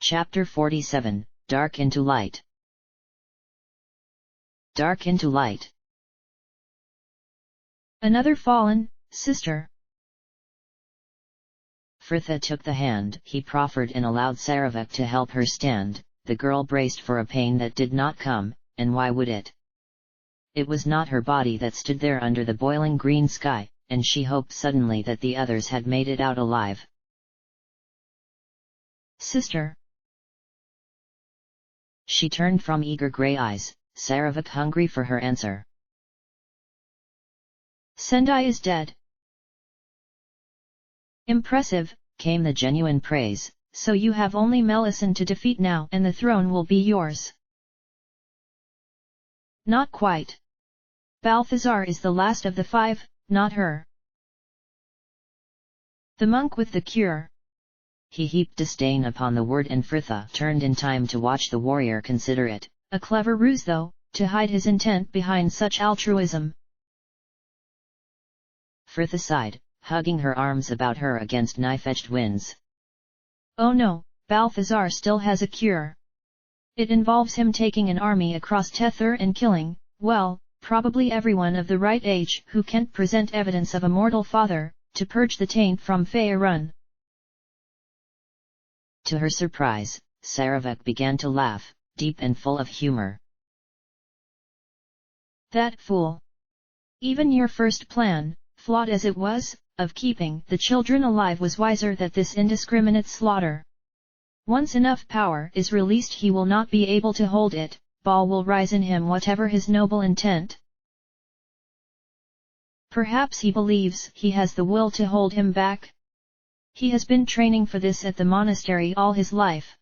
Chapter 47, Dark into Light. Dark into Light. Another fallen, sister. Fritha took the hand he proffered and allowed Saravek to help her stand. The girl braced for a pain that did not come, and why would it? It was not her body that stood there under the boiling green sky, and she hoped suddenly that the others had made it out alive. Sister. She turned from eager grey eyes, Saravek hungry for her answer. Sendai is dead. Impressive, came the genuine praise, so you have only Melisande to defeat now and the throne will be yours. Not quite. Balthazar is the last of the 5, not her. The monk with the cure. He heaped disdain upon the word and Fritha turned in time to watch the warrior consider it. A clever ruse though, to hide his intent behind such altruism. Fritha sighed, hugging her arms about her against knife-edged winds. Oh no, Balthazar still has a cure. It involves him taking an army across Tether and killing, well, probably everyone of the right age who can't present evidence of a mortal father, to purge the taint from Faerun. To her surprise, Saravek began to laugh, deep and full of humor. That fool! Even your first plan, flawed as it was, of keeping the children alive was wiser than this indiscriminate slaughter. Once enough power is released he will not be able to hold it, Baal will rise in him whatever his noble intent. Perhaps he believes he has the will to hold him back? He has been training for this at the monastery all his life.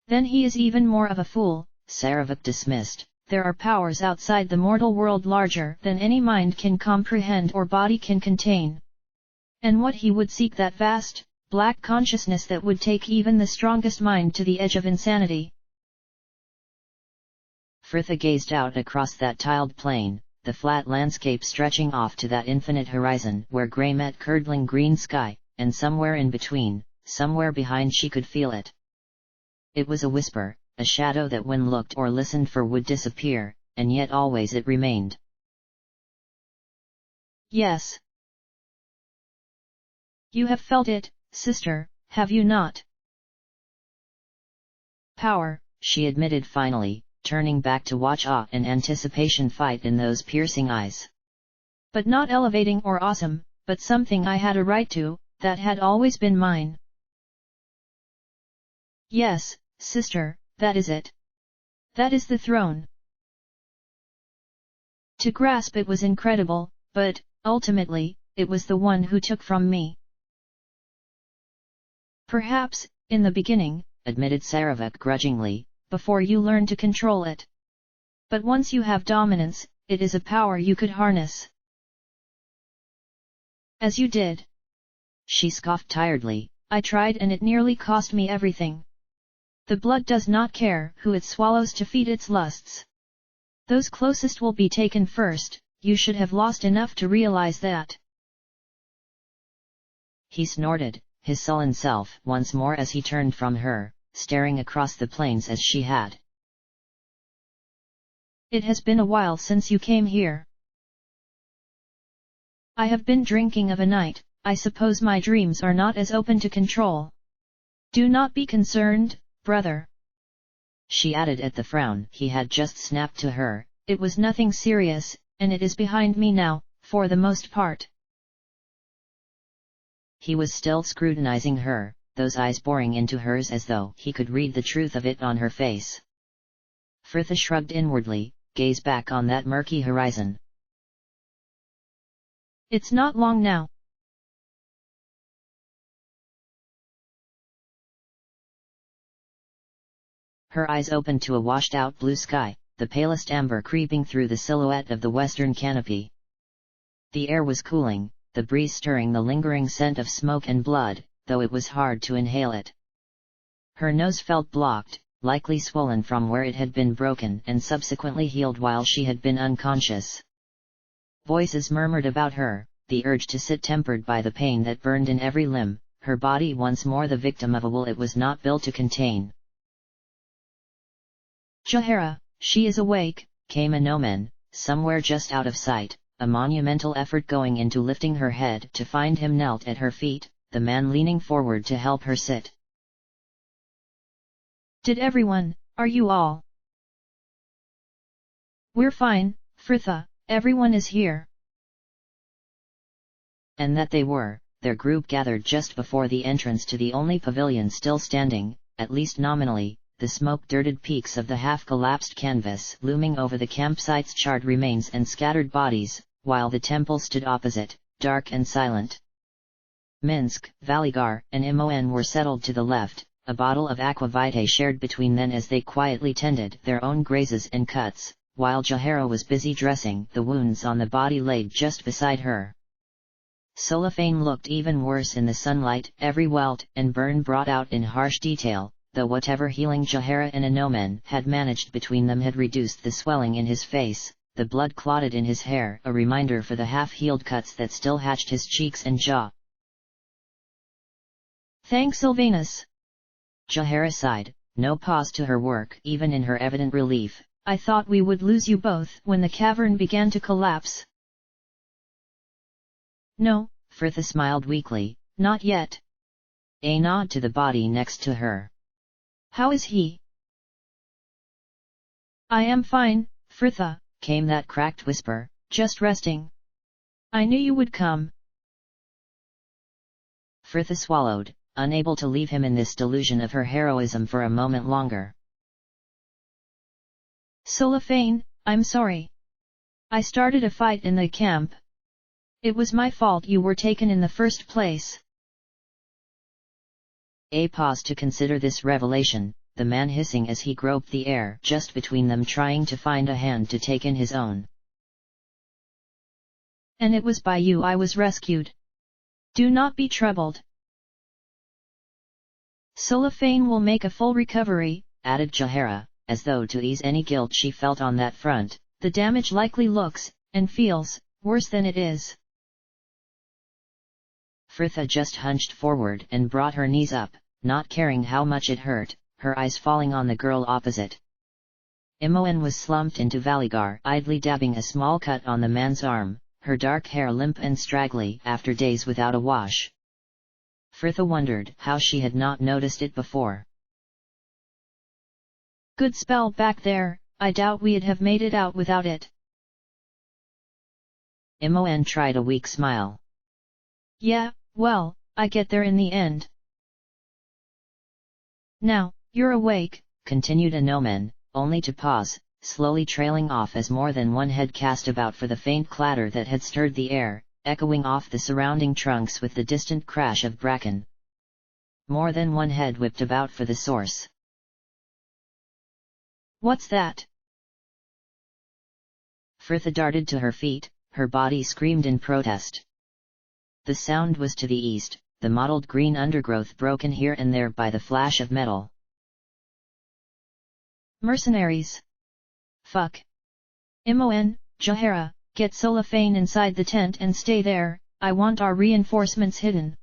Then he is even more of a fool, Saravek dismissed. There are powers outside the mortal world larger than any mind can comprehend or body can contain. And what he would seek that vast, black consciousness that would take even the strongest mind to the edge of insanity. Fritha gazed out across that tiled plain, the flat landscape stretching off to that infinite horizon where grey met curdling green sky, and somewhere in between, somewhere behind she could feel it. It was a whisper, a shadow that when looked or listened for would disappear, and yet always it remained. Yes. You have felt it, sister, have you not? Power, she admitted finally, turning back to watch awe and anticipation fight in those piercing eyes. But not elevating or awesome, but something I had a right to, that had always been mine. Yes, sister, that is it. That is the throne. To grasp it was incredible, but, ultimately, it was the one who took from me. Perhaps, in the beginning, admitted Saravek grudgingly, before you learn to control it. But once you have dominance, it is a power you could harness. As you did. She scoffed tiredly. I tried and it nearly cost me everything. The blood does not care who it swallows to feed its lusts. Those closest will be taken first, you should have lost enough to realize that. He snorted, his sullen self once more as he turned from her, staring across the plains as she had. It has been a while since you came here. I have been drinking of a night, I suppose my dreams are not as open to control. Do not be concerned, brother. She added at the frown he had just snapped to her, it was nothing serious, and it is behind me now, for the most part. He was still scrutinizing her, those eyes boring into hers as though he could read the truth of it on her face. Fritha shrugged inwardly, gaze back on that murky horizon. It's not long now. Her eyes opened to a washed-out blue sky, the palest amber creeping through the silhouette of the western canopy. The air was cooling, the breeze stirring the lingering scent of smoke and blood, though it was hard to inhale it. Her nose felt blocked, likely swollen from where it had been broken and subsequently healed while she had been unconscious. Voices murmured about her, the urge to sit tempered by the pain that burned in every limb, her body once more the victim of a will it was not built to contain. Jahara, she is awake, came an omen, somewhere just out of sight, a monumental effort going into lifting her head to find him knelt at her feet, the man leaning forward to help her sit. Did everyone, are you all? We're fine, Fritha, everyone is here. And that they were, their group gathered just before the entrance to the only pavilion still standing, at least nominally, the smoke-dirted peaks of the half-collapsed canvas looming over the campsite's charred remains and scattered bodies, while the temple stood opposite, dark and silent. Minsk, Valigar, and Mon were settled to the left, a bottle of aqua vitae shared between them as they quietly tended their own grazes and cuts, while Jahara was busy dressing the wounds on the body laid just beside her. Cellophane looked even worse in the sunlight, every welt and burn brought out in harsh detail, though whatever healing Jahara and Anomen had managed between them had reduced the swelling in his face, the blood clotted in his hair, a reminder for the half-healed cuts that still hatched his cheeks and jaw. Thanks Sylvanus. Jahara sighed, no pause to her work even in her evident relief. I thought we would lose you both when the cavern began to collapse. No, Fritha smiled weakly, not yet. A nod to the body next to her. How is he? I am fine, Fritha, came that cracked whisper, just resting. I knew you would come. Fritha swallowed, unable to leave him in this delusion of her heroism for a moment longer. Cellophane, I'm sorry. I started a fight in the camp. It was my fault you were taken in the first place. A paused to consider this revelation, the man hissing as he groped the air just between them trying to find a hand to take in his own. And it was by you I was rescued. Do not be troubled. Cellophane will make a full recovery, added Jahara, as though to ease any guilt she felt on that front. The damage likely looks, and feels, worse than it is. Fritha just hunched forward and brought her knees up, not caring how much it hurt, her eyes falling on the girl opposite. Mon was slumped into Valigar, idly dabbing a small cut on the man's arm, her dark hair limp and straggly after days without a wash. Fritha wondered how she had not noticed it before. Good spell back there, I doubt we'd have made it out without it. Mon tried a weak smile. Yeah, well, I get there in the end. Now, you're awake, continued Anomen, only to pause, slowly trailing off as more than one head cast about for the faint clatter that had stirred the air, echoing off the surrounding trunks with the distant crash of bracken. More than one head whipped about for the source. What's that? Fritha darted to her feet, her body screamed in protest. The sound was to the east, the mottled green undergrowth broken here and there by the flash of metal. Mercenaries! Fuck! Mon, Jahara, get Cellophane inside the tent and stay there, I want our reinforcements hidden.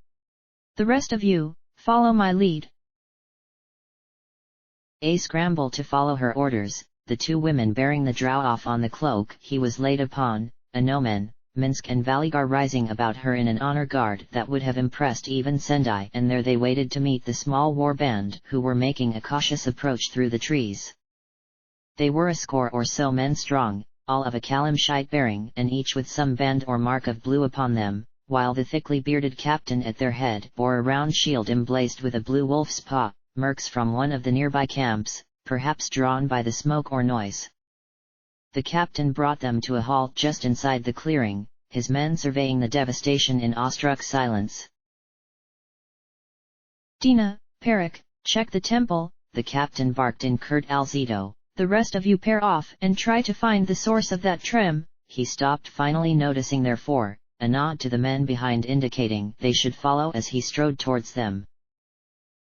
The rest of you, follow my lead. A scrambled to follow her orders, the two women bearing the drow off on the cloak he was laid upon, Anomen, Minsk and Valigar rising about her in an honor guard that would have impressed even Sendai, and there they waited to meet the small war band who were making a cautious approach through the trees. They were a score or so men strong, all of a Kalimshite bearing and each with some band or mark of blue upon them, while the thickly bearded captain at their head bore a round shield emblazed with a blue wolf's paw, mercs from one of the nearby camps, perhaps drawn by the smoke or noise. The captain brought them to a halt just inside the clearing, his men surveying the devastation in awestruck silence. Dina, Perik, check the temple, the captain barked in curt Alzito. The rest of you pair off and try to find the source of that trem. He stopped, finally noticing their four, a nod to the men behind indicating they should follow as he strode towards them.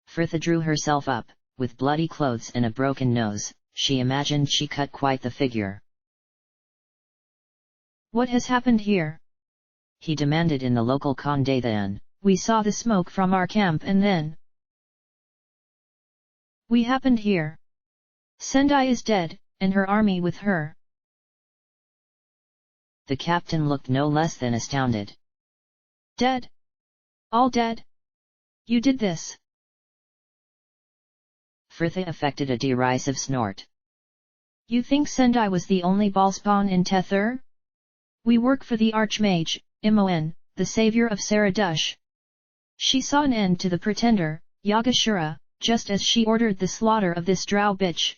Fritha drew herself up, with bloody clothes and a broken nose, she imagined she cut quite the figure. What has happened here? He demanded in the local Kondathan, we saw the smoke from our camp and then we happened here. Sendai is dead, and her army with her." The captain looked no less than astounded. "Dead? All dead? You did this?" Fritha affected a derisive snort. "You think Sendai was the only ballspawn in Tethur? We work for the Archmage, Imoen, the savior of Saradush. She saw an end to the pretender, Yagashura, just as she ordered the slaughter of this drow bitch."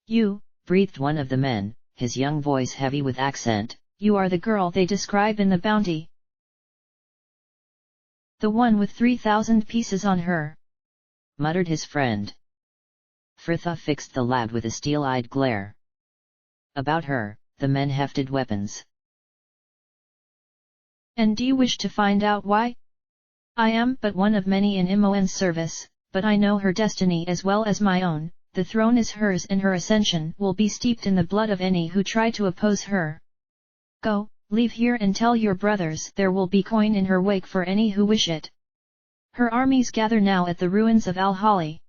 "You," breathed one of the men, his young voice heavy with accent, "you are the girl they describe in the bounty. The one with 3,000 pieces on her," muttered his friend. Fritha fixed the lad with a steel-eyed glare. About her, the men hefted weapons. "And do you wish to find out why? I am but one of many in Imoen's service, but I know her destiny as well as my own. The throne is hers and her ascension will be steeped in the blood of any who try to oppose her. Go, leave here and tell your brothers there will be coin in her wake for any who wish it. Her armies gather now at the ruins of Al-Hali."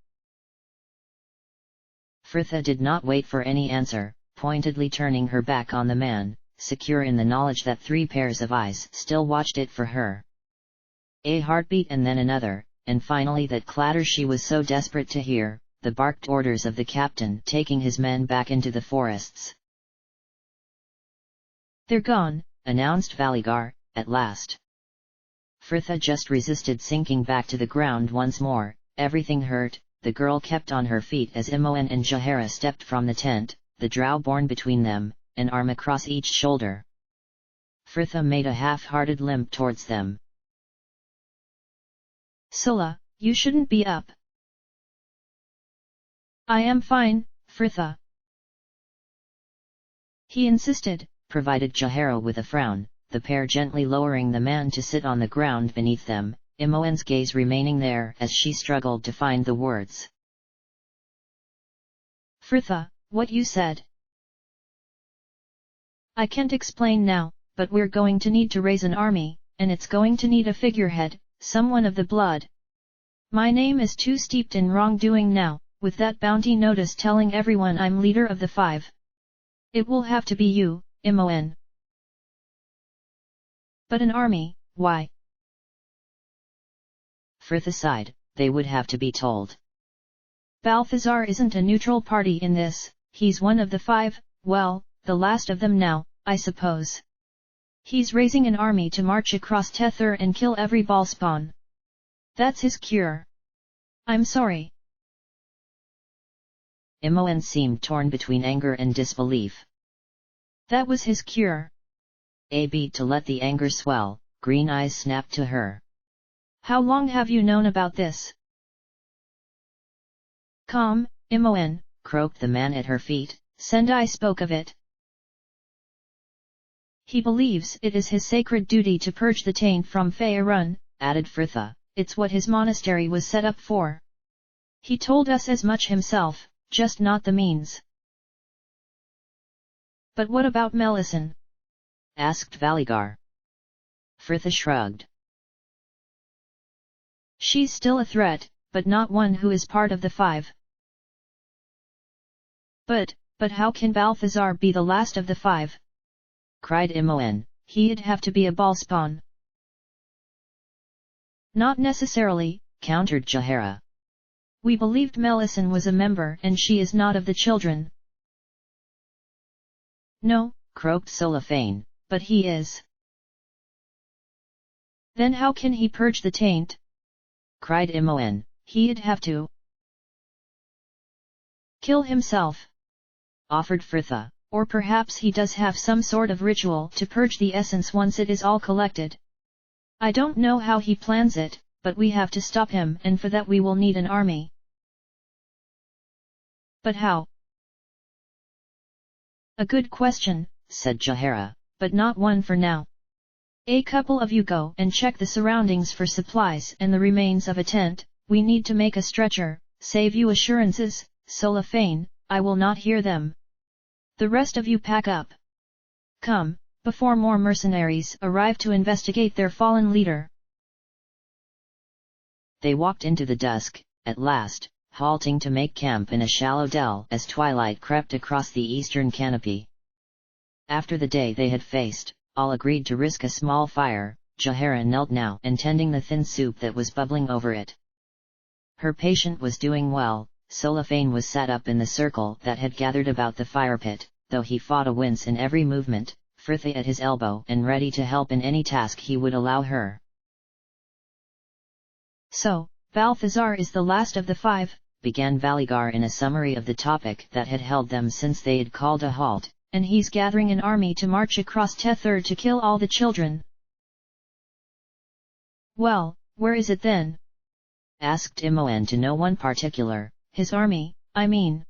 Fritha did not wait for any answer, pointedly turning her back on the man, secure in the knowledge that 3 pairs of eyes still watched it for her. A heartbeat and then another, and finally that clatter she was so desperate to hear, the barked orders of the captain taking his men back into the forests. "They're gone," announced Valigar, at last. Fritha just resisted sinking back to the ground once more. Everything hurt. The girl kept on her feet as Imoen and Jahara stepped from the tent, the drow borne between them, an arm across each shoulder. Fritha made a half-hearted limp towards them. "Sula, you shouldn't be up." "I am fine, Fritha," he insisted, provided Jahara with a frown, the pair gently lowering the man to sit on the ground beneath them, Imoen's gaze remaining there as she struggled to find the words. "Fritha, what you said? I can't explain now, but we're going to need to raise an army, and it's going to need a figurehead, someone of the blood. My name is too steeped in wrongdoing now, with that bounty notice telling everyone I'm leader of the 5. It will have to be you, Imoen." "But an army, why?" Fritha sighed. They would have to be told. "Balthazar isn't a neutral party in this, he's one of the 5, well, the last of them now, I suppose. He's raising an army to march across Tethur and kill every ballspawn. That's his cure. I'm sorry." Imoen seemed torn between anger and disbelief. "That was his cure." To let the anger swell, green eyes snapped to her. "How long have you known about this?" "Calm, Imoen," croaked the man at her feet. "Sendai spoke of it. He believes it is his sacred duty to purge the taint from Faerun," added Fritha. "It's what his monastery was set up for. He told us as much himself, just not the means." "But what about Melisande?" asked Valigar. Fritha shrugged. "She's still a threat, but not one who is part of the 5. But how can Balthazar be the last of the 5? cried Imoen. "He'd have to be a ballspawn." "Not necessarily," countered Jahara. "We believed Melisande was a member and she is not of the children." "No," croaked Solafane. "But he is." "Then how can he purge the taint?" cried Imoen. "He'd have to kill himself," offered Fritha. "Or perhaps he does have some sort of ritual to purge the essence once it is all collected. I don't know how he plans it, but we have to stop him and for that we will need an army." "But how?" "A good question," said Jahara. "But not one for now. A couple of you go and check the surroundings for supplies and the remains of a tent. We need to make a stretcher. Save you assurances, Solafane, I will not hear them. The rest of you pack up. Come, before more mercenaries arrive to investigate their fallen leader. They walked into the dusk, at last, halting to make camp in a shallow dell as twilight crept across the eastern canopy. After the day they had faced, all agreed to risk a small fire. Jahara knelt now and tending the thin soup that was bubbling over it. Her patient was doing well. Solafane was sat up in the circle that had gathered about the fire pit, though he fought a wince in every movement, Frithia at his elbow and ready to help in any task he would allow her. So, Balthazar is the last of the 5, began Valigar in a summary of the topic that had held them since they had called a halt, and he's gathering an army to march across Tethur to kill all the children. Well, where is it then? Asked Imoen to no one particular. His army, I mean.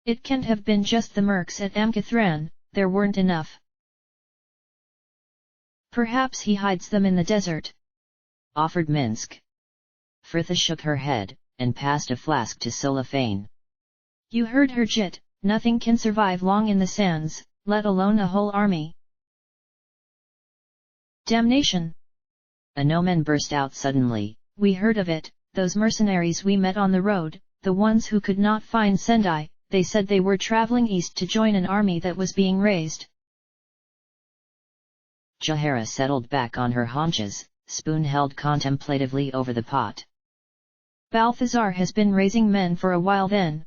It can't have been just the mercs at Amkithran, there weren't enough. Perhaps he hides them in the desert, offered Minsk. Frithia shook her head, and passed a flask to Solafane. You heard her, Jit, nothing can survive long in the sands, let alone a whole army. Damnation! Anomen burst out suddenly. We heard of it, those mercenaries we met on the road, the ones who could not find Sendai, they said they were traveling east to join an army that was being raised. Jahara settled back on her haunches, spoon held contemplatively over the pot. Balthazar has been raising men for a while then.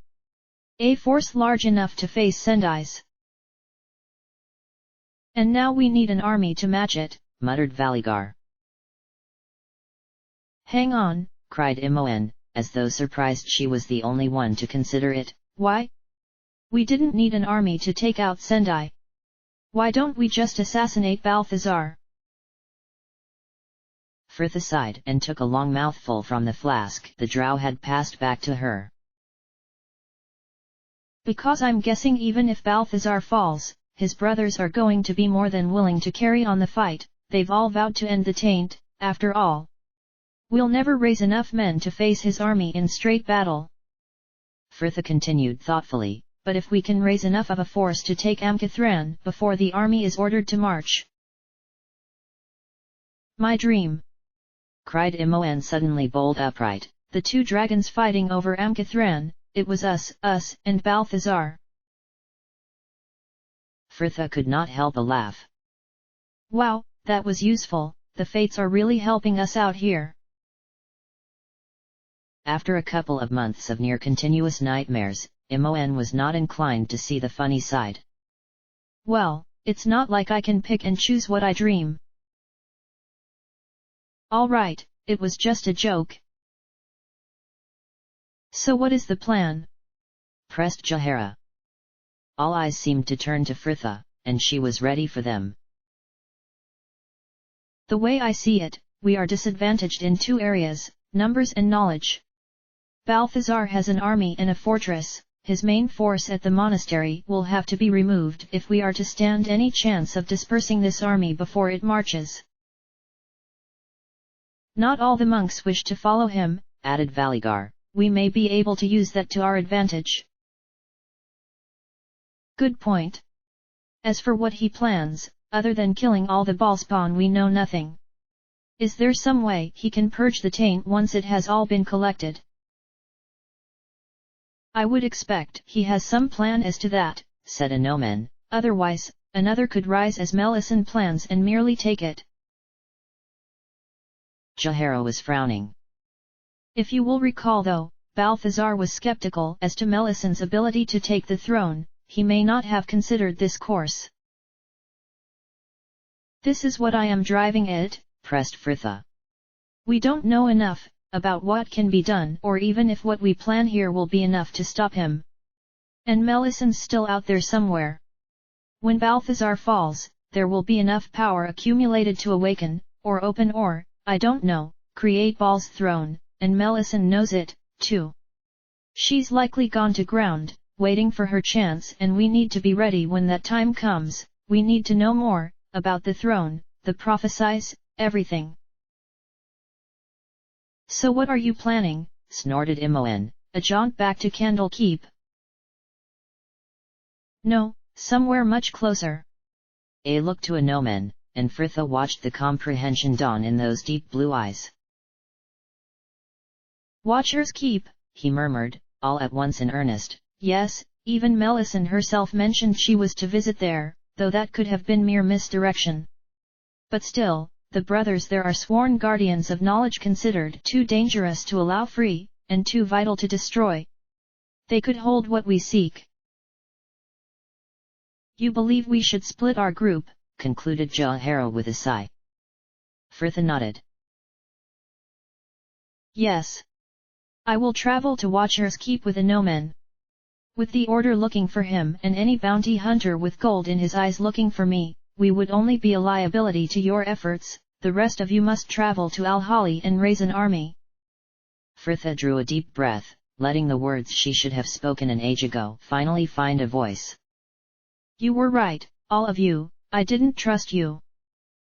A force large enough to face Sendai's. And now we need an army to match it, muttered Valigar. Hang on, cried Imoen, as though surprised she was the only one to consider it. Why? We didn't need an army to take out Sendai. Why don't we just assassinate Balthazar? Frithia sighed and took a long mouthful from the flask the drow had passed back to her. Because I'm guessing even if Balthazar falls, his brothers are going to be more than willing to carry on the fight, they've all vowed to end the taint, after all. We'll never raise enough men to face his army in straight battle. Frithia continued thoughtfully, but if we can raise enough of a force to take Amkithran before the army is ordered to march. My dream! Cried Imoen suddenly bolt upright. The 2 dragons fighting over Amkithran, it was us and Balthazar. Frithia could not help a laugh. Wow, that was useful, the fates are really helping us out here. After a couple of months of near-continuous nightmares, Imoen was not inclined to see the funny side. Well, it's not like I can pick and choose what I dream. All right, it was just a joke. So what is the plan? Pressed Jahara. All eyes seemed to turn to Frithia, and she was ready for them. The way I see it, we are disadvantaged in 2 areas, numbers and knowledge. Balthazar has an army and a fortress, his main force at the monastery will have to be removed if we are to stand any chance of dispersing this army before it marches. Not all the monks wish to follow him, added Valigar. We may be able to use that to our advantage. Good point. As for what he plans, other than killing all the ballspawn we know nothing. Is there some way he can purge the taint once it has all been collected? I would expect he has some plan as to that, said Anomen. Otherwise, another could rise as Melisande plans and merely take it. Jahara was frowning. If you will recall though, Balthazar was skeptical as to Melisande's ability to take the throne, he may not have considered this course. This is what I am driving at, pressed Frithia. We don't know enough about what can be done or even if what we plan here will be enough to stop him. And Melisande's still out there somewhere. When Balthazar falls, there will be enough power accumulated to awaken, or open or, I don't know, create Bal's throne, and Melisande knows it, too. She's likely gone to ground, waiting for her chance and we need to be ready when that time comes, we need to know more, about the throne, the prophecies, everything. So what are you planning? Snorted Imoen. A jaunt back to Candle Keep? No, somewhere much closer. A looked to Anomen, and Fritha watched the comprehension dawn in those deep blue eyes. Watcher's Keep, he murmured, all at once in earnest. Yes, even Melisande herself mentioned she was to visit there, though that could have been mere misdirection. But still, the brothers there are sworn guardians of knowledge, considered too dangerous to allow free, and too vital to destroy. They could hold what we seek. You believe we should split our group, concluded Jaehaera with a sigh. Fritha nodded. Yes. I will travel to Watcher's Keep with Anomen. With the order looking for him and any bounty hunter with gold in his eyes looking for me, we would only be a liability to your efforts. The rest of you must travel to Al-Hali and raise an army. Fritha drew a deep breath, letting the words she should have spoken an age ago finally find a voice. You were right, all of you. I didn't trust you.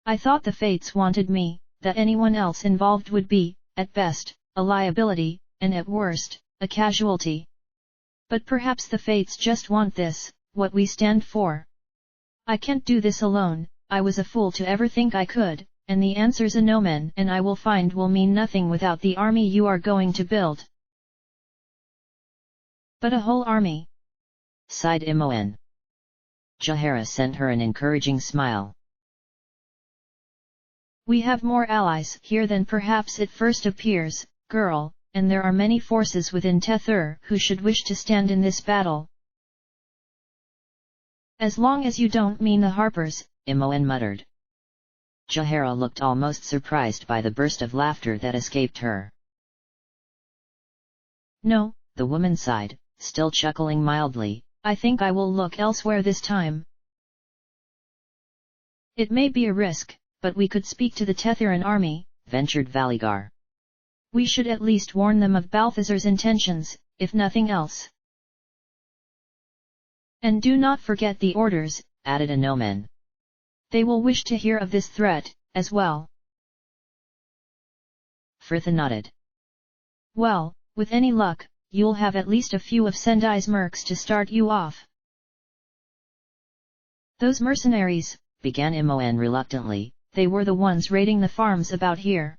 I thought the fates wanted me, that anyone else involved would be, at best, a liability, and at worst, a casualty. But perhaps the fates just want this, what we stand for. I can't do this alone. I was a fool to ever think I could, and the answers Anomen and I will find will mean nothing without the army you are going to build. But a whole army? Sighed Imoen. Jaehaera sent her an encouraging smile. We have more allies here than perhaps it first appears, girl, and there are many forces within Tether who should wish to stand in this battle. As long as you don't mean the Harpers, Imoen muttered. Jaehaera looked almost surprised by the burst of laughter that escaped her. No, the woman sighed, still chuckling mildly. I think I will look elsewhere this time. It may be a risk, but we could speak to the Tetheran army, ventured Valigar. We should at least warn them of Balthazar's intentions, if nothing else. And do not forget the orders, added Anomen. They will wish to hear of this threat, as well. Fritha nodded. Well, with any luck, you'll have at least a few of Sendai's mercs to start you off. Those mercenaries, began Imoen reluctantly, they were the ones raiding the farms about here.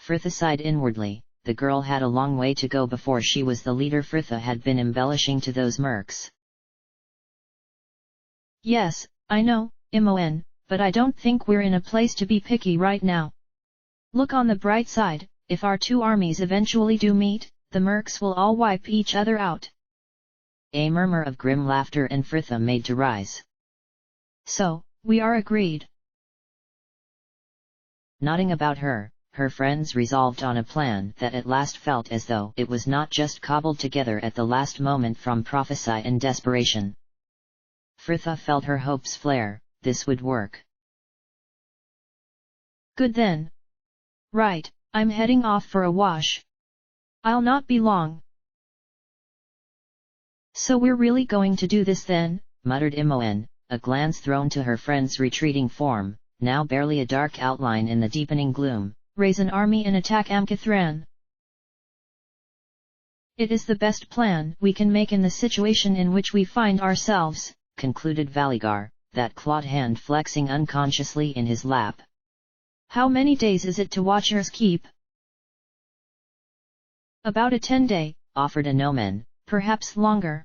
Fritha sighed inwardly. The girl had a long way to go before she was the leader Fritha had been embellishing to those mercs. Yes, I know, Imoen, but I don't think we're in a place to be picky right now. Look on the bright side, if our two armies eventually do meet, the mercs will all wipe each other out. A murmur of grim laughter and Fritha made to rise. So, we are agreed. Nodding about her friends resolved on a plan that at last felt as though it was not just cobbled together at the last moment from prophecy and desperation. Fritha felt her hopes flare. This would work. Good then. Right, I'm heading off for a wash. I'll not be long. So we're really going to do this then? Muttered Imoen, a glance thrown to her friend's retreating form, now barely a dark outline in the deepening gloom. Raise an army and attack Amkithran. It is the best plan we can make in the situation in which we find ourselves, concluded Valigar, that clawed hand flexing unconsciously in his lap. How many days is it to Watcher's Keep? About a 10-day, offered Anomen, perhaps longer.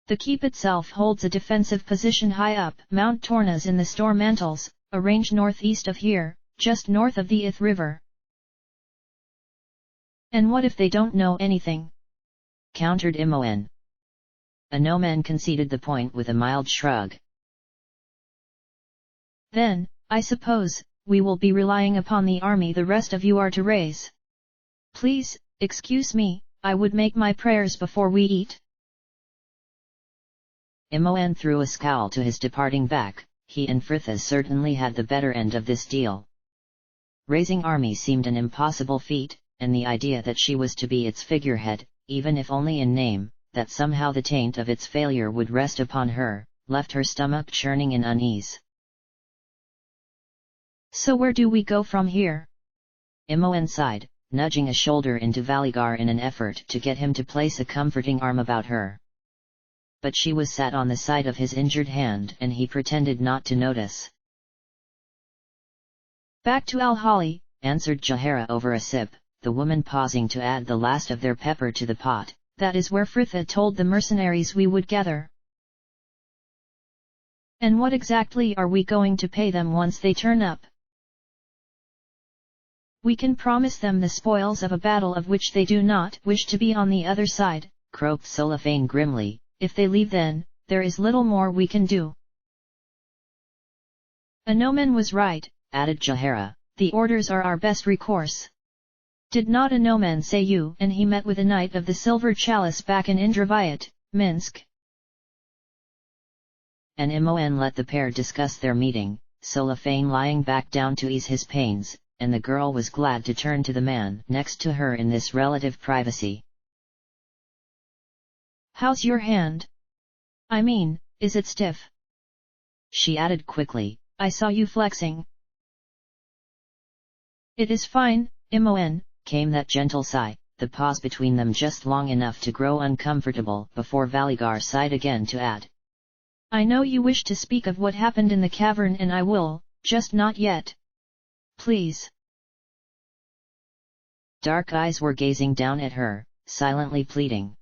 The keep itself holds a defensive position high up Mount Tornas in the Storm Mantles, a range northeast of here, just north of the Ith River. And what if they don't know anything? Countered Imoen. Anomen conceded the point with a mild shrug. Then, I suppose, we will be relying upon the army the rest of you are to raise. Please, excuse me, I would make my prayers before we eat. Imoen threw a scowl to his departing back. He and Fritha certainly had the better end of this deal. Raising army seemed an impossible feat, and the idea that she was to be its figurehead, even if only in name, that somehow the taint of its failure would rest upon her, left her stomach churning in unease. So where do we go from here? Imoen sighed, nudging a shoulder into Valigar in an effort to get him to place a comforting arm about her. but she was sat on the side of his injured hand and he pretended not to notice. Back to Al-Hali, answered Jahara over a sip, the woman pausing to add the last of their pepper to the pot. That is where Fritha told the mercenaries we would gather. And what exactly are we going to pay them once they turn up? We can promise them the spoils of a battle of which they do not wish to be on the other side, croaked Soliphane grimly. If they leave then, there is little more we can do. Anoman was right, added Jahara. The orders are our best recourse. Did not Anoman say you and he met with a knight of the Silver Chalice back in Indravayat, Minsk? And Imoen let the pair discuss their meeting, Soliphane lying back down to ease his pains, and the girl was glad to turn to the man next to her in this relative privacy. How's your hand? I mean, is it stiff? She added quickly, I saw you flexing. It is fine, Imoen, came that gentle sigh, the pause between them just long enough to grow uncomfortable before Valigar sighed again to add. I know you wish to speak of what happened in the cavern and I will, just not yet. Please. Dark eyes were gazing down at her, silently pleading.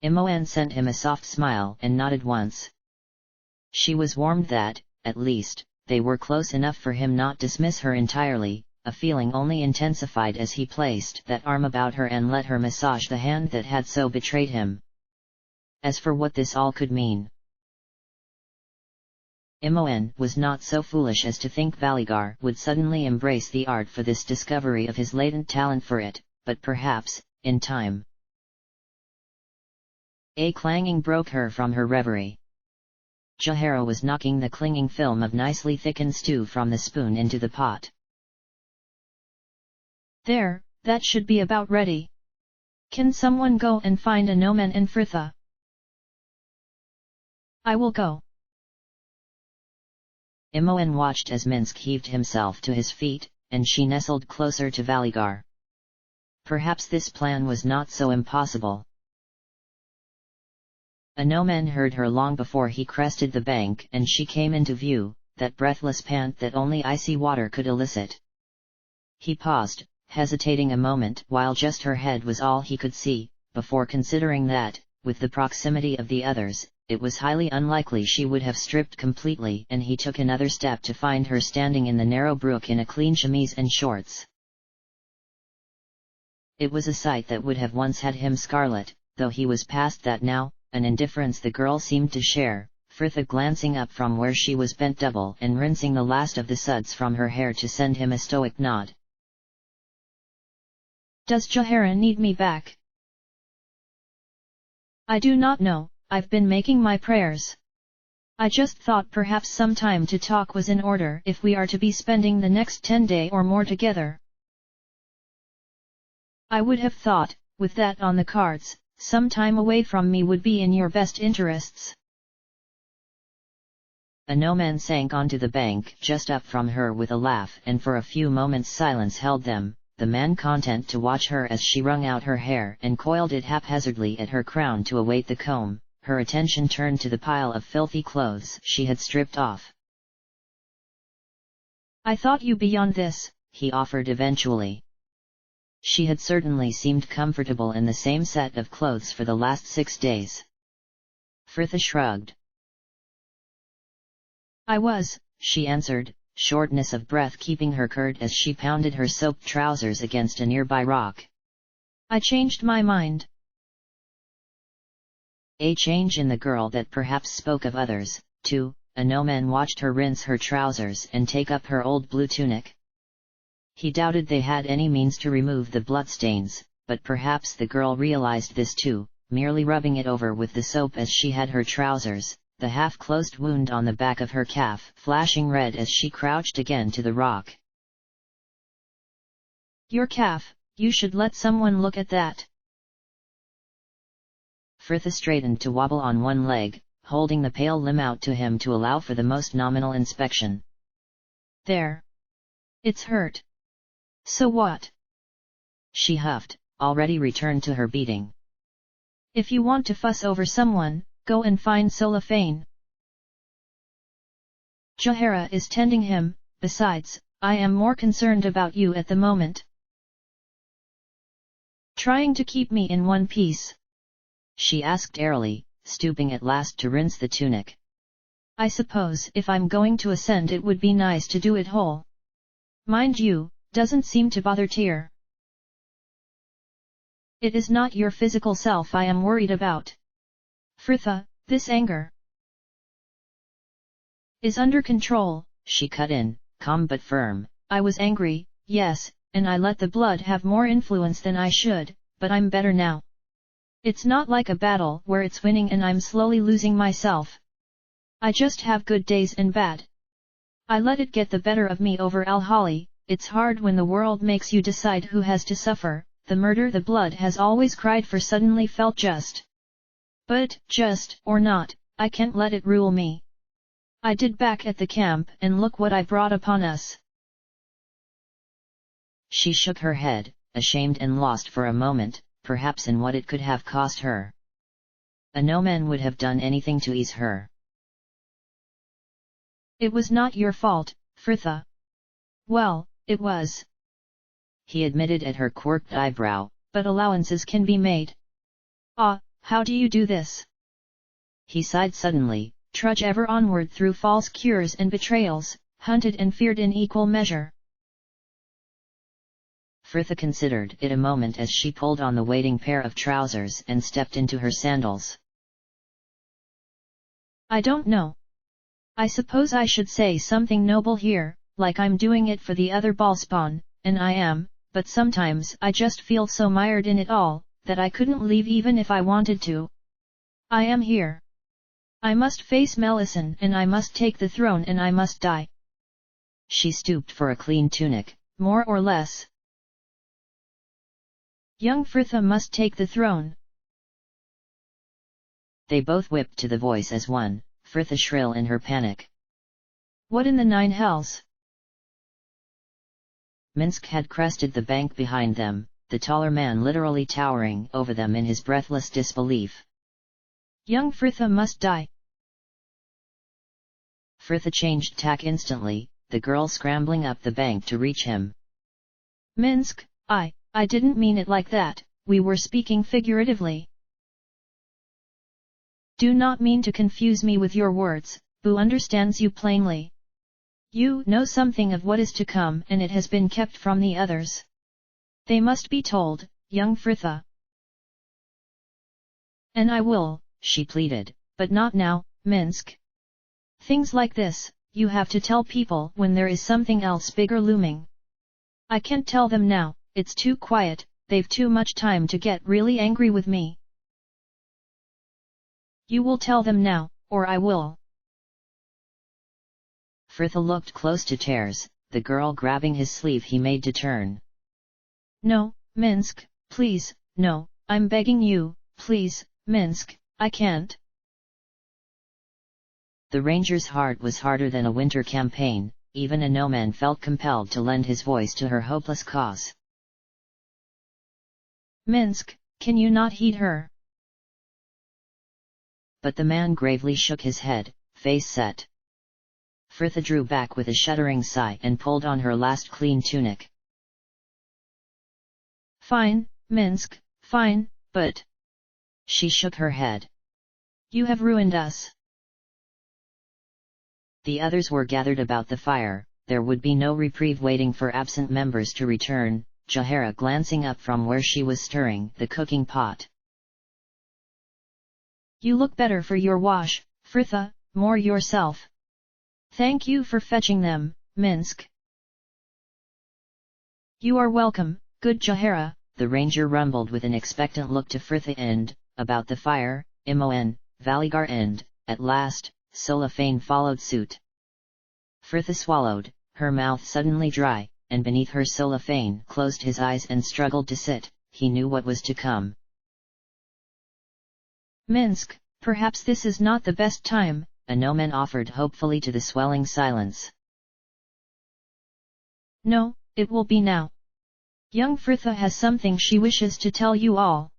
Imoen sent him a soft smile and nodded once. She was warned that, at least, they were close enough for him not dismiss her entirely, a feeling only intensified as he placed that arm about her and let her massage the hand that had so betrayed him. As for what this all could mean, Imoen was not so foolish as to think Valigar would suddenly embrace the art for this discovery of his latent talent for it, but perhaps, in time. A clanging broke her from her reverie. Jahara was knocking the clinging film of nicely thickened stew from the spoon into the pot. There, that should be about ready. Can someone go and find Anoman and Fritha? I will go. Imoen watched as Minsk heaved himself to his feet, and she nestled closer to Valigar. Perhaps this plan was not so impossible. Anoman heard her long before he crested the bank and she came into view, that breathless pant that only icy water could elicit. He paused, hesitating a moment while just her head was all he could see, before considering that, with the proximity of the others, it was highly unlikely she would have stripped completely, and he took another step to find her standing in the narrow brook in a clean chemise and shorts. It was a sight that would have once had him scarlet, though he was past that now, an indifference the girl seemed to share, Fritha glancing up from where she was bent double and rinsing the last of the suds from her hair to send him a stoic nod. Does Jahara need me back? I do not know, I've been making my prayers. I just thought perhaps some time to talk was in order if we are to be spending the next 10 days or more together. I would have thought, with that on the cards, some time away from me would be in your best interests. Anoman sank onto the bank just up from her with a laugh and for a few moments silence held them, the man content to watch her as she wrung out her hair and coiled it haphazardly at her crown to await the comb, her attention turned to the pile of filthy clothes she had stripped off. I thought you beyond this, he offered eventually. She had certainly seemed comfortable in the same set of clothes for the last 6 days. Fritha shrugged. I was, she answered, shortness of breath keeping her curt as she pounded her soaked trousers against a nearby rock. I changed my mind. A change in the girl that perhaps spoke of others, too. Anoman watched her rinse her trousers and take up her old blue tunic. He doubted they had any means to remove the bloodstains, but perhaps the girl realized this too, merely rubbing it over with the soap as she had her trousers, the half-closed wound on the back of her calf flashing red as she crouched again to the rock. Your calf, you should let someone look at that. Fritha straightened to wobble on one leg, holding the pale limb out to him to allow for the most nominal inspection. There. It's hurt. So what? She huffed, already returned to her beating. If you want to fuss over someone, go and find Solafane. Jahara is tending him, besides, I am more concerned about you at the moment. Trying to keep me in one piece? She asked airily, stooping at last to rinse the tunic. I suppose if I'm going to ascend it would be nice to do it whole. Mind you, doesn't seem to bother Tyr. It is not your physical self I am worried about. Fritha, this anger is under control, she cut in, calm but firm. I was angry, yes, and I let the blood have more influence than I should, but I'm better now. It's not like a battle where it's winning and I'm slowly losing myself. I just have good days and bad. I let it get the better of me over Alhali. It's hard when the world makes you decide who has to suffer. The murder the blood has always cried for suddenly felt just. But, just or not, I can't let it rule me. I did back at the camp and look what I brought upon us. She shook her head, ashamed and lost for a moment, perhaps in what it could have cost her. A no man would have done anything to ease her. It was not your fault, Fritha. Well, it was. He admitted at her quirked eyebrow. But allowances can be made. Ah, how do you do this? He sighed suddenly. Trudge ever onward through false cures and betrayals, hunted and feared in equal measure. Fritha considered it a moment as she pulled on the waiting pair of trousers and stepped into her sandals. I don't know. I suppose I should say something noble here, like I'm doing it for the other ballspawn, and I am, but sometimes I just feel so mired in it all, that I couldn't leave even if I wanted to. I am here. I must face Melisande and I must take the throne and I must die. She stooped for a clean tunic, more or less. Young Fritha must take the throne. They both whipped to the voice as one, Fritha shrill in her panic. What in the nine hells? Minsk had crested the bank behind them, the taller man literally towering over them in his breathless disbelief. Young Fritha must die. Fritha changed tack instantly, the girl scrambling up the bank to reach him. Minsk, I didn't mean it like that, we were speaking figuratively. Do not mean to confuse me with your words, Boo understands you plainly. You know something of what is to come and it has been kept from the others. They must be told, young Fritha. And I will, she pleaded, but not now, Minsk. Things like this, you have to tell people when there is something else bigger looming. I can't tell them now, it's too quiet, they've too much time to get really angry with me. You will tell them now, or I will. Fritha looked close to Tears, the girl grabbing his sleeve he made to turn. No, Minsk, please, no, I'm begging you, please, Minsk, I can't. The ranger's heart was harder than a winter campaign, even a no-man felt compelled to lend his voice to her hopeless cause. Minsk, can you not heed her? But the man gravely shook his head, face set. Fritha drew back with a shuddering sigh and pulled on her last clean tunic. Fine, Minsk, fine, but... She shook her head. You have ruined us. The others were gathered about the fire, there would be no reprieve waiting for absent members to return, Jahara glancing up from where she was stirring the cooking pot. You look better for your wash, Fritha, more yourself. Thank you for fetching them, Minsk. You are welcome, good Jahara, the ranger rumbled with an expectant look to Fritha and, about the fire, Imoen, Valigar and, at last, Solafane followed suit. Fritha swallowed, her mouth suddenly dry, and beneath her Solafane closed his eyes and struggled to sit, he knew what was to come. Minsk, perhaps this is not the best time, a no-man offered hopefully to the swelling silence. No, it will be now. Young Fritha has something she wishes to tell you all.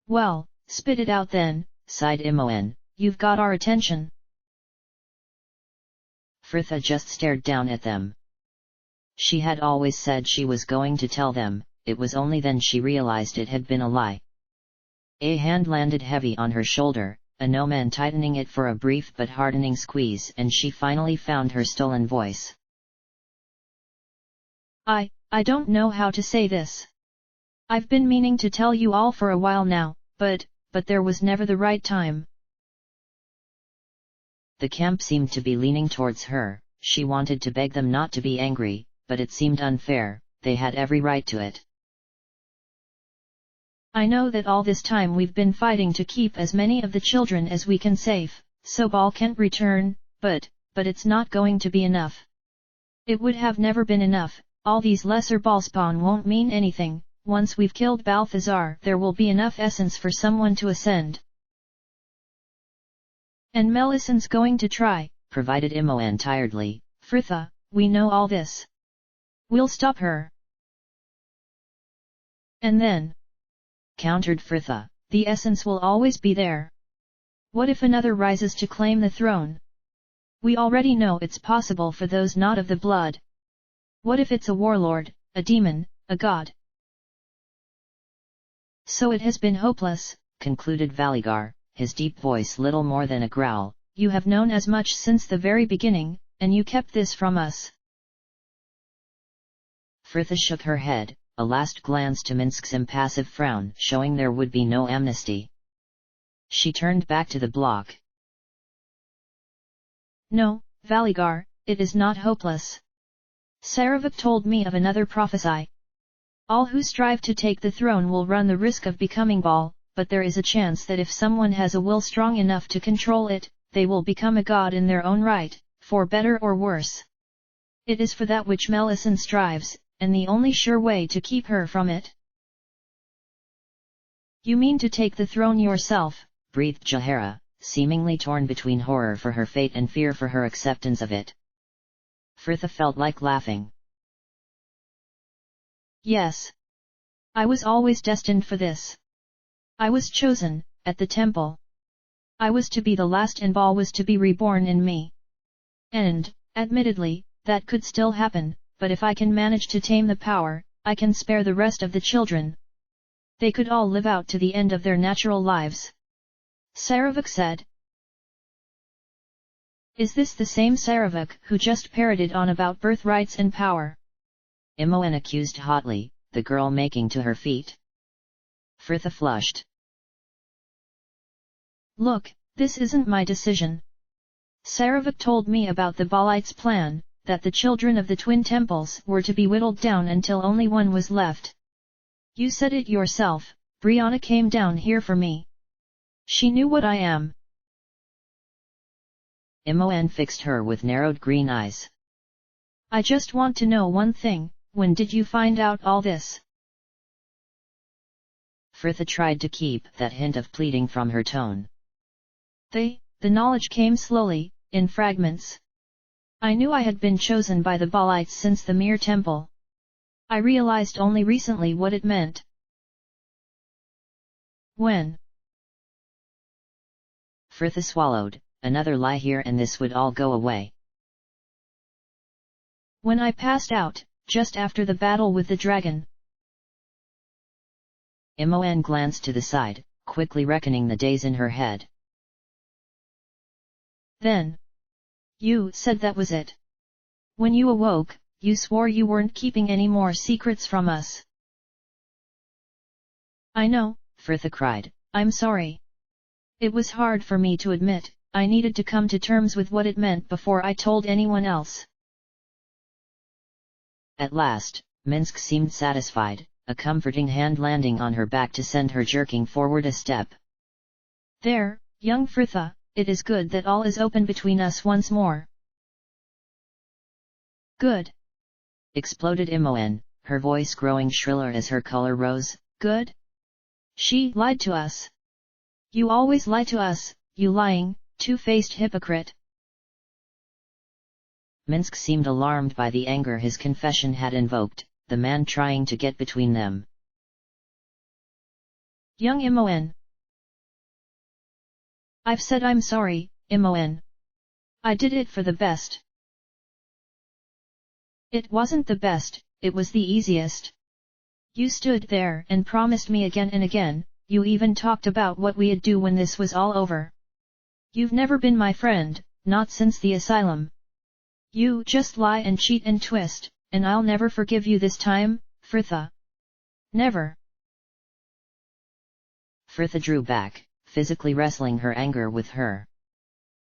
Well, spit it out then, sighed Imoen, you've got our attention. Fritha just stared down at them. She had always said she was going to tell them, it was only then she realized it had been a lie. A hand landed heavy on her shoulder, a no-man tightening it for a brief but hardening squeeze, and she finally found her stolen voice. I don't know how to say this. I've been meaning to tell you all for a while now, but there was never the right time. The camp seemed to be leaning towards her. She wanted to beg them not to be angry, but it seemed unfair. They had every right to it. I know that all this time we've been fighting to keep as many of the children as we can safe, so Bal can't return, but it's not going to be enough. It would have never been enough. All these lesser Balspawn won't mean anything. Once we've killed Balthazar, there will be enough essence for someone to ascend. And Melisand's going to try, provided Imoen tiredly. Fritha, we know all this. We'll stop her. And then, countered Fritha, the essence will always be there. What if another rises to claim the throne? We already know it's possible for those not of the blood. What if it's a warlord, a demon, a god? So it has been hopeless, concluded Valigar, his deep voice little more than a growl. You have known as much since the very beginning, and you kept this from us. Fritha shook her head, a last glance to Minsk's impassive frown showing there would be no amnesty. She turned back to the block. No, Valigar, it is not hopeless. Saravik told me of another prophecy. All who strive to take the throne will run the risk of becoming Bal, but there is a chance that if someone has a will strong enough to control it, they will become a god in their own right, for better or worse. It is for that which Melisande strives, and the only sure way to keep her from it. You mean to take the throne yourself? Breathed Jaehaera, seemingly torn between horror for her fate and fear for her acceptance of it. Fritha felt like laughing. Yes. I was always destined for this. I was chosen, at the temple. I was to be the last and Bal was to be reborn in me. And, admittedly, that could still happen, but if I can manage to tame the power, I can spare the rest of the children. They could all live out to the end of their natural lives. Saravik said. Is this the same Saravik who just parroted on about birthrights and power? Imoen accused hotly, the girl making to her feet. Fritha flushed. Look, this isn't my decision. Saravik told me about the Balites' plan, that the children of the twin temples were to be whittled down until only one was left. You said it yourself, Brianna came down here for me. She knew what I am. Imoen fixed her with narrowed green eyes. I just want to know one thing, when did you find out all this? Fritha tried to keep that hint of pleading from her tone. The knowledge came slowly, in fragments. I knew I had been chosen by the Balites since the Mir Temple. I realized only recently what it meant. When? Fritha swallowed. Another lie here and this would all go away. When I passed out, just after the battle with the dragon. Imoen glanced to the side, quickly reckoning the days in her head. Then. You said that was it. When you awoke, you swore you weren't keeping any more secrets from us. I know, Fritha cried. I'm sorry. It was hard for me to admit. I needed to come to terms with what it meant before I told anyone else. At last, Minsk seemed satisfied, a comforting hand landing on her back to send her jerking forward a step. There, young Fritha, it is good that all is open between us once more. Good. Exploded Imoen, her voice growing shriller as her color rose. Good? She lied to us. You always lie to us, you lying, two-faced hypocrite. Minsk seemed alarmed by the anger his confession had invoked, the man trying to get between them. Young Imoen. I've said I'm sorry, Imoen. I did it for the best. It wasn't the best, it was the easiest. You stood there and promised me again and again, you even talked about what we'd do when this was all over. You've never been my friend, not since the asylum. You just lie and cheat and twist, and I'll never forgive you this time, Fritha. Never. Fritha drew back, physically wrestling her anger with her.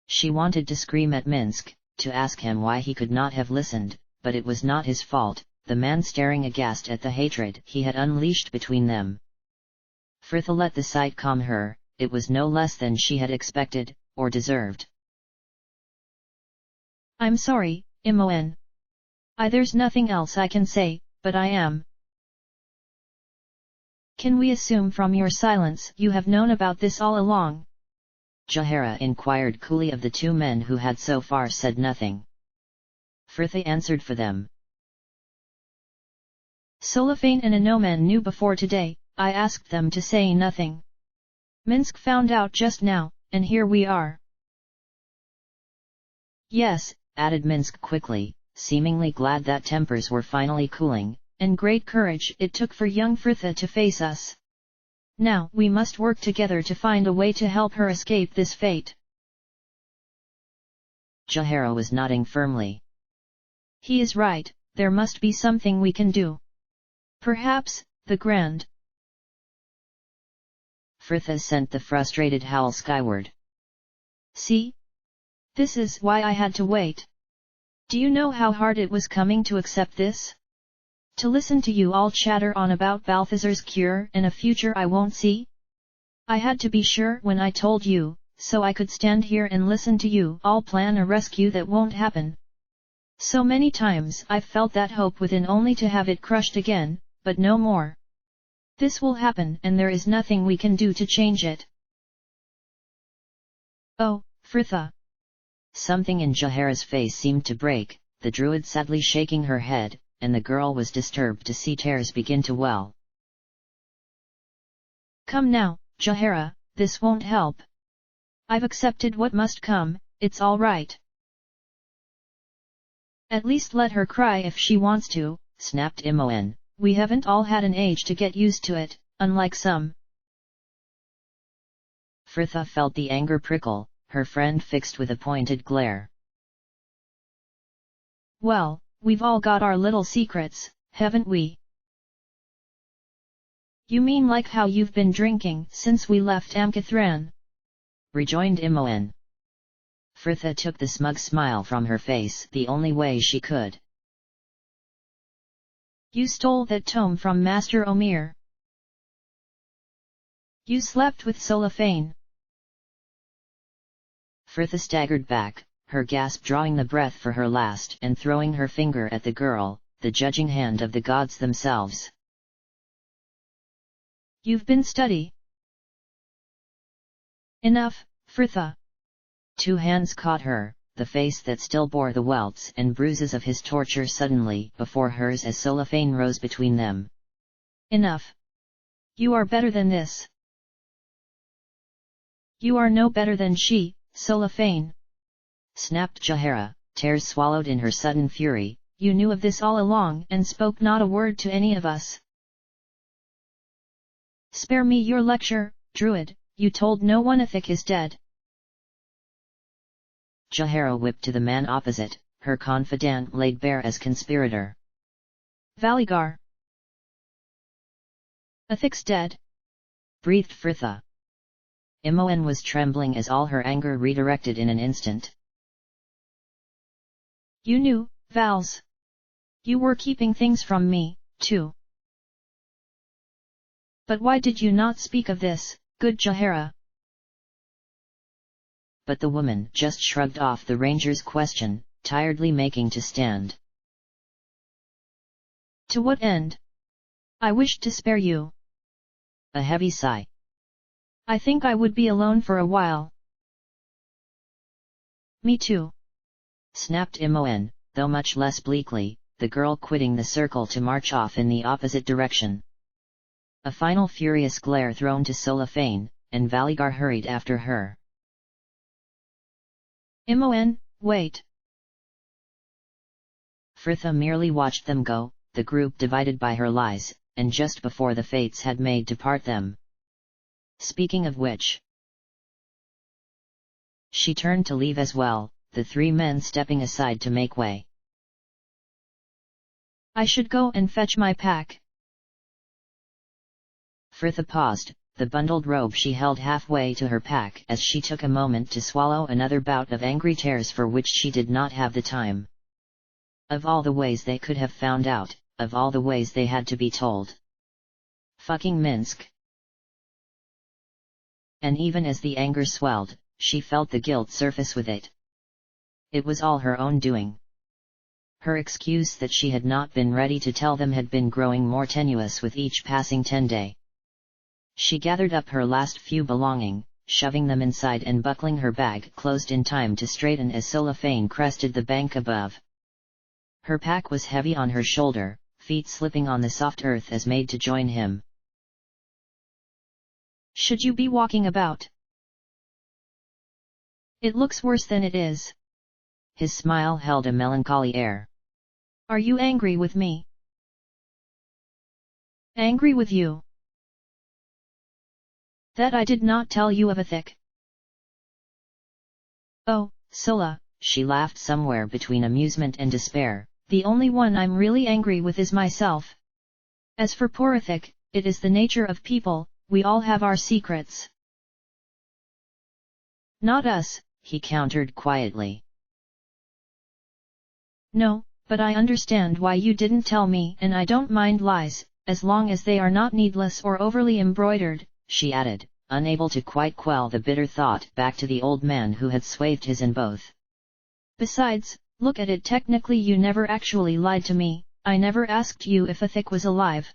She wanted to scream at Minsk, to ask him why he could not have listened, but it was not his fault, the man staring aghast at the hatred he had unleashed between them. Fritha let the sight calm her, it was no less than she had expected, or deserved. I'm sorry, Imoen. There's nothing else I can say, but I am. Can we assume from your silence you have known about this all along? Jaehaera inquired coolly of the two men who had so far said nothing. Fritha answered for them. Solifane and Inomen knew before today, I asked them to say nothing. Minsk found out just now, and here we are. Yes, added Minsk quickly, seemingly glad that tempers were finally cooling, and great courage it took for young Fritha to face us. Now we must work together to find a way to help her escape this fate. Jaehaera was nodding firmly. He is right, there must be something we can do. Perhaps, the Grand. Fritha sent the frustrated howl skyward. See? This is why I had to wait. Do you know how hard it was coming to accept this? To listen to you all chatter on about Balthazar's cure and a future I won't see? I had to be sure when I told you, so I could stand here and listen to you all plan a rescue that won't happen. So many times I've felt that hope within only to have it crushed again, but no more. This will happen and there is nothing we can do to change it. Oh, Fritha. Something in Jaehaera's face seemed to break, the druid sadly shaking her head, and the girl was disturbed to see tears begin to well. Come now, Jaehaera, this won't help. I've accepted what must come, it's all right. At least let her cry if she wants to, snapped Imoen. We haven't all had an age to get used to it, unlike some. Fritha felt the anger prickle, her friend fixed with a pointed glare. Well, we've all got our little secrets, haven't we? You mean like how you've been drinking since we left Amkathran? Rejoined Imoen. Fritha took the smug smile from her face the only way she could. You stole that tome from Master Omir. You slept with Solifane. Fritha staggered back, her gasp drawing the breath for her last and throwing her finger at the girl, the judging hand of the gods themselves. You've been study. Enough, Fritha. Two hands caught her, the face that still bore the welts and bruises of his torture suddenly before hers as Solifane rose between them. Enough. You are better than this. You are no better than she, Solifane. Snapped Jaehaera, tears swallowed in her sudden fury. You knew of this all along and spoke not a word to any of us. Spare me your lecture, Druid, you told no one Ithik is dead. Jaehaera whipped to the man opposite, her confidant laid bare as conspirator. Valigar. Ithik's dead. Breathed Fritha. Imoen was trembling as all her anger redirected in an instant. You knew, Vals. You were keeping things from me, too. But why did you not speak of this, good Jaehaera? But the woman just shrugged off the ranger's question, tiredly making to stand. To what end? I wished to spare you. A heavy sigh. I think I would be alone for a while. Me too. Snapped Imoen, though much less bleakly, the girl quitting the circle to march off in the opposite direction. A final furious glare thrown to Solifane, and Valigar hurried after her. Imoen, wait. Fritha merely watched them go, the group divided by her lies, and just before the fates had made to part them. Speaking of which, she turned to leave as well, the three men stepping aside to make way. I should go and fetch my pack. Fritha paused, the bundled robe she held halfway to her pack as she took a moment to swallow another bout of angry tears for which she did not have the time. Of all the ways they could have found out, of all the ways they had to be told. Fucking Minsk. And even as the anger swelled, she felt the guilt surface with it. It was all her own doing. Her excuse that she had not been ready to tell them had been growing more tenuous with each passing 10-day. She gathered up her last few belongings, shoving them inside and buckling her bag closed in time to straighten as Solafane crested the bank above. Her pack was heavy on her shoulder, feet slipping on the soft earth as made to join him. Should you be walking about? It looks worse than it is. His smile held a melancholy air. Are you angry with me? Angry with you? That I did not tell you of Ithik. Oh, Sola, she laughed somewhere between amusement and despair. The only one I'm really angry with is myself. As for poor Ithik, it is the nature of people, we all have our secrets. Not us, he countered quietly. No, but I understand why you didn't tell me, and I don't mind lies, as long as they are not needless or overly embroidered, she added, unable to quite quell the bitter thought back to the old man who had swathed his in both. Besides, look at it, technically you never actually lied to me, I never asked you if Ithik was alive.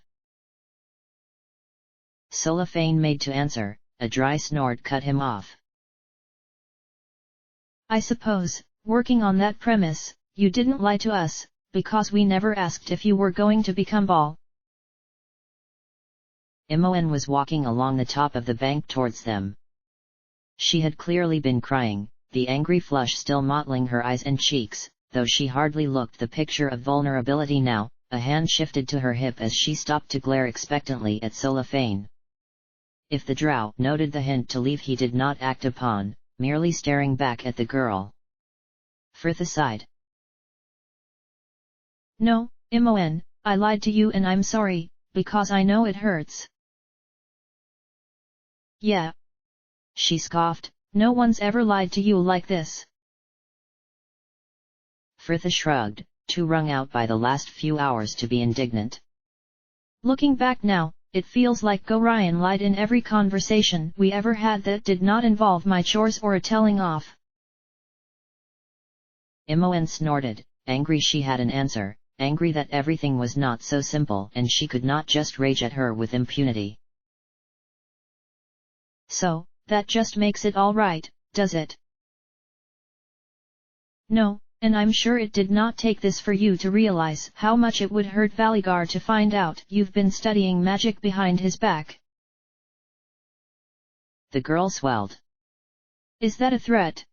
Solafane made to answer, a dry snort cut him off. I suppose, working on that premise, you didn't lie to us, because we never asked if you were going to become Bal. Imoen was walking along the top of the bank towards them. She had clearly been crying, the angry flush still mottling her eyes and cheeks, though she hardly looked the picture of vulnerability now. A hand shifted to her hip as she stopped to glare expectantly at Solafane. If the drow noted the hint to leave, he did not act upon, merely staring back at the girl. Fritha sighed. No, Imoen, I lied to you and I'm sorry, because I know it hurts. Yeah. She scoffed, no one's ever lied to you like this. Fritha shrugged, too wrung out by the last few hours to be indignant. Looking back now, it feels like Gorion lied in every conversation we ever had that did not involve my chores or a telling off. Imoen snorted, angry she had an answer, angry that everything was not so simple and she could not just rage at her with impunity. So, that just makes it all right, does it? No, and I'm sure it did not take this for you to realize how much it would hurt Valigar to find out you've been studying magic behind his back. The girl swelled. Is that a threat?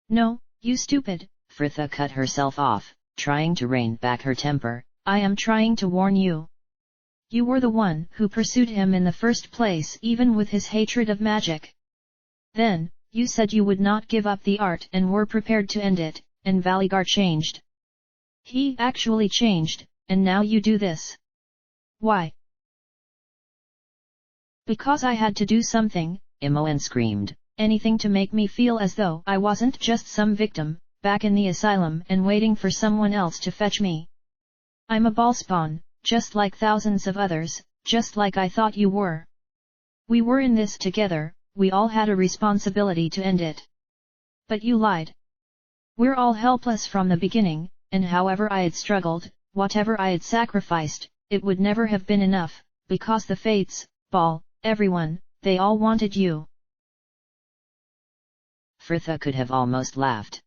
No, you stupid, Fritha cut herself off, trying to rein back her temper. I am trying to warn you. You were the one who pursued him in the first place, even with his hatred of magic. Then, you said you would not give up the art and were prepared to end it, and Valigar changed. He actually changed, and now you do this. Why? Because I had to do something, Imoen screamed. Anything to make me feel as though I wasn't just some victim, back in the asylum and waiting for someone else to fetch me. I'm a ballspawn, just like thousands of others, just like I thought you were. We were in this together, we all had a responsibility to end it. But you lied. We're all helpless from the beginning, and however I had struggled, whatever I had sacrificed, it would never have been enough, because the fates, Bal, everyone, they all wanted you. Fritha could have almost laughed.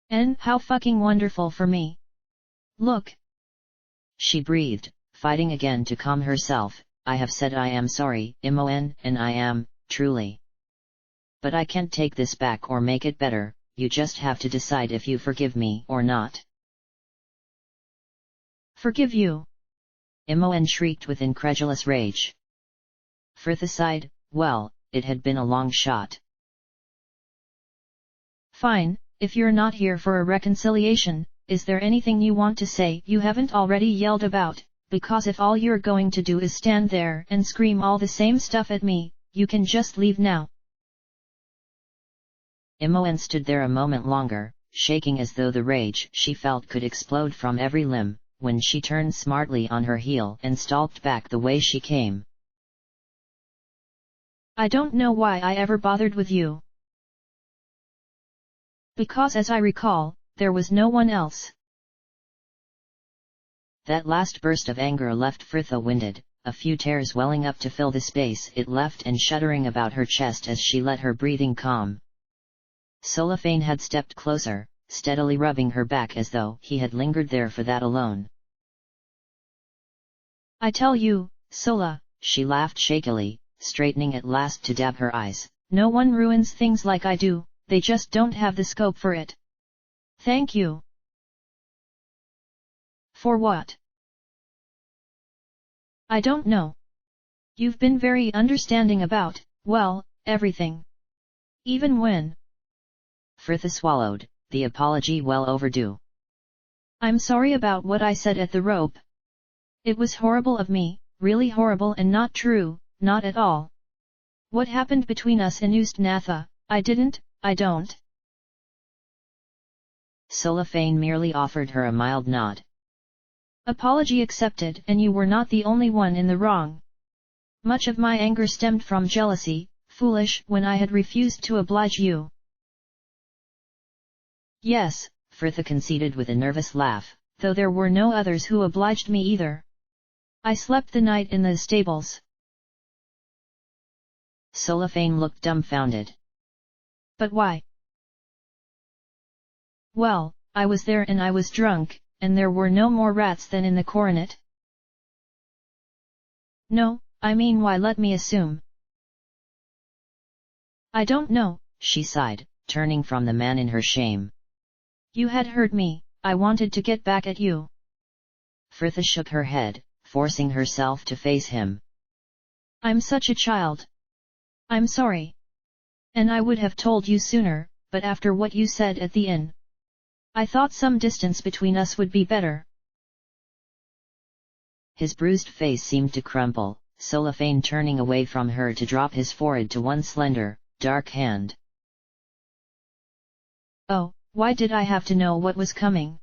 And how fucking wonderful for me. Look. She breathed, fighting again to calm herself. I have said I am sorry, Imoen, and I am, truly. but I can't take this back or make it better, you just have to decide if you forgive me or not. Forgive you? Imoen shrieked with incredulous rage. Frithha sighed, well, it had been a long shot. Fine, if you're not here for a reconciliation, is there anything you want to say you haven't already yelled about? Because if all you're going to do is stand there and scream all the same stuff at me, you can just leave now. Imoen stood there a moment longer, shaking as though the rage she felt could explode from every limb, when she turned smartly on her heel and stalked back the way she came. I don't know why I ever bothered with you. Because as I recall, there was no one else. That last burst of anger left Frithha winded, a few tears welling up to fill the space it left and shuddering about her chest as she let her breathing calm. Solafane had stepped closer, steadily rubbing her back as though he had lingered there for that alone. I tell you, Sola, she laughed shakily, straightening at last to dab her eyes. No one ruins things like I do, they just don't have the scope for it. Thank you. For what? I don't know. You've been very understanding about, well, everything. Even when... Frithha swallowed, the apology well overdue. I'm sorry about what I said at the rope. It was horrible of me, really horrible and not true, not at all. What happened between us in Ustnatha, I don't. Solafane merely offered her a mild nod. Apology accepted, and you were not the only one in the wrong. Much of my anger stemmed from jealousy, foolish when I had refused to oblige you. Yes, Frithha conceded with a nervous laugh, though there were no others who obliged me either. I slept the night in the stables. Solafane looked dumbfounded. But why? Well, I was there and I was drunk, and there were no more rats than in the coronet. No, I mean why let me assume. I don't know, she sighed, turning from the man in her shame. You had hurt me, I wanted to get back at you. Frithha shook her head, forcing herself to face him. I'm such a child. I'm sorry. And I would have told you sooner, but after what you said at the inn, I thought some distance between us would be better. His bruised face seemed to crumple, Solafane turning away from her to drop his forehead to one slender, dark hand. Oh, why did I have to know what was coming?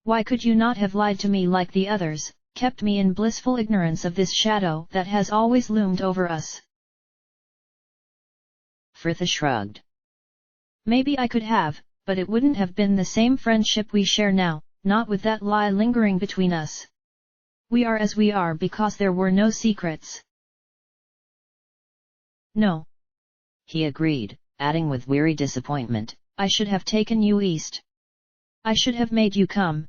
Why could you not have lied to me like the others, kept me in blissful ignorance of this shadow that has always loomed over us? Frithha shrugged. Maybe I could have, but it wouldn't have been the same friendship we share now, not with that lie lingering between us. We are as we are because there were no secrets. No. He agreed, adding with weary disappointment, I should have taken you east. I should have made you come.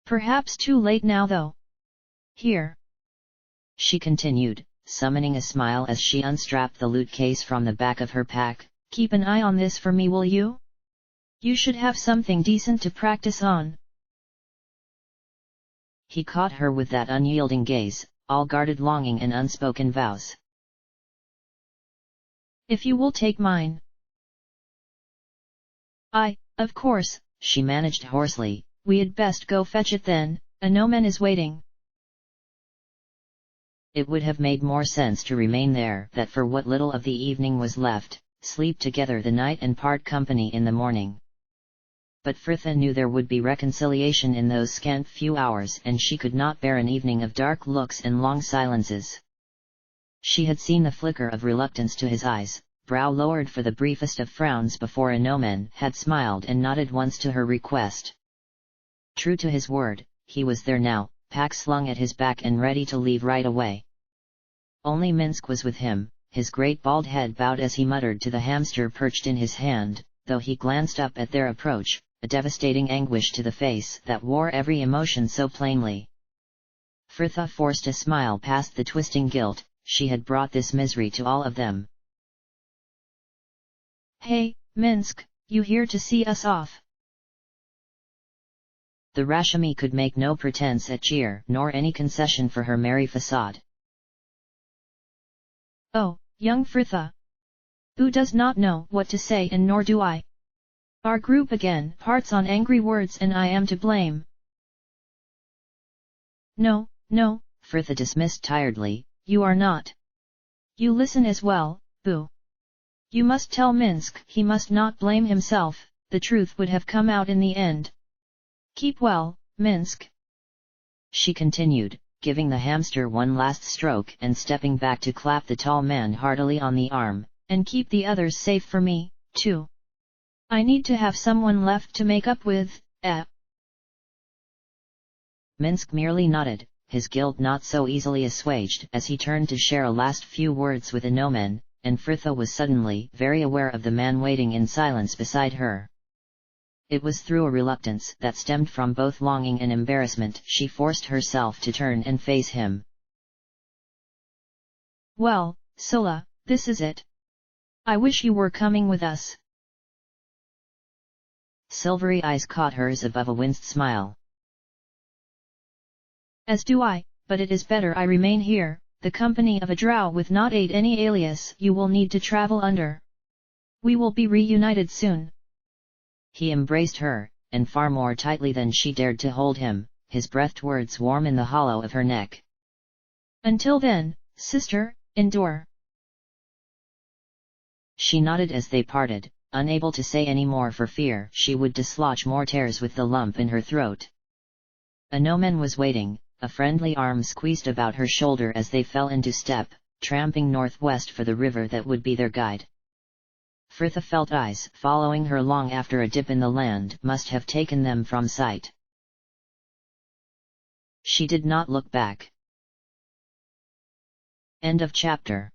Perhaps too late now though. Here. She continued, summoning a smile as she unstrapped the loot case from the back of her pack. Keep an eye on this for me, will you? You should have something decent to practice on. He caught her with that unyielding gaze, all guarded longing and unspoken vows. If you will take mine. Of course, she managed hoarsely. We'd best go fetch it then, Anomen is waiting. It would have made more sense to remain there, that for what little of the evening was left, sleep together the night and part company in the morning. But Frithha knew there would be reconciliation in those scant few hours, and she could not bear an evening of dark looks and long silences. She had seen the flicker of reluctance to his eyes, brow lowered for the briefest of frowns before Anomen had smiled and nodded once to her request. True to his word, he was there now, pack slung at his back and ready to leave right away. Only Minsk was with him, his great bald head bowed as he muttered to the hamster perched in his hand, though he glanced up at their approach, a devastating anguish to the face that wore every emotion so plainly. Frithha forced a smile past the twisting guilt. She had brought this misery to all of them. Hey, Minsk, you here to see us off? The Rashami could make no pretense at cheer nor any concession for her merry facade. Oh, young Fritha. Who does not know what to say, and nor do I. Our group again parts on angry words, and I am to blame. No, no, Fritha dismissed tiredly, you are not. You listen as well, boo. You must tell Minsk he must not blame himself, the truth would have come out in the end. Keep well, Minsk. She continued, giving the hamster one last stroke and stepping back to clap the tall man heartily on the arm. And keep the others safe for me, too. I need to have someone left to make up with, Minsk merely nodded, his guilt not so easily assuaged as he turned to share a last few words with Anomen, and Fritha was suddenly very aware of the man waiting in silence beside her. It was through a reluctance that stemmed from both longing and embarrassment she forced herself to turn and face him. Well, Sola, this is it. I wish you were coming with us. Silvery eyes caught hers above a winced smile. As do I, but it is better I remain here, the company of a drow with not aid any alias you will need to travel under. We will be reunited soon. He embraced her, and far more tightly than she dared to hold him, his breathed words warm in the hollow of her neck. Until then, sister, endure. She nodded as they parted, unable to say any more for fear she would dislodge more tears with the lump in her throat. Anomen was waiting, a friendly arm squeezed about her shoulder as they fell into step, tramping northwest for the river that would be their guide. Fritha felt eyes following her long after a dip in the land must have taken them from sight. She did not look back. End of chapter.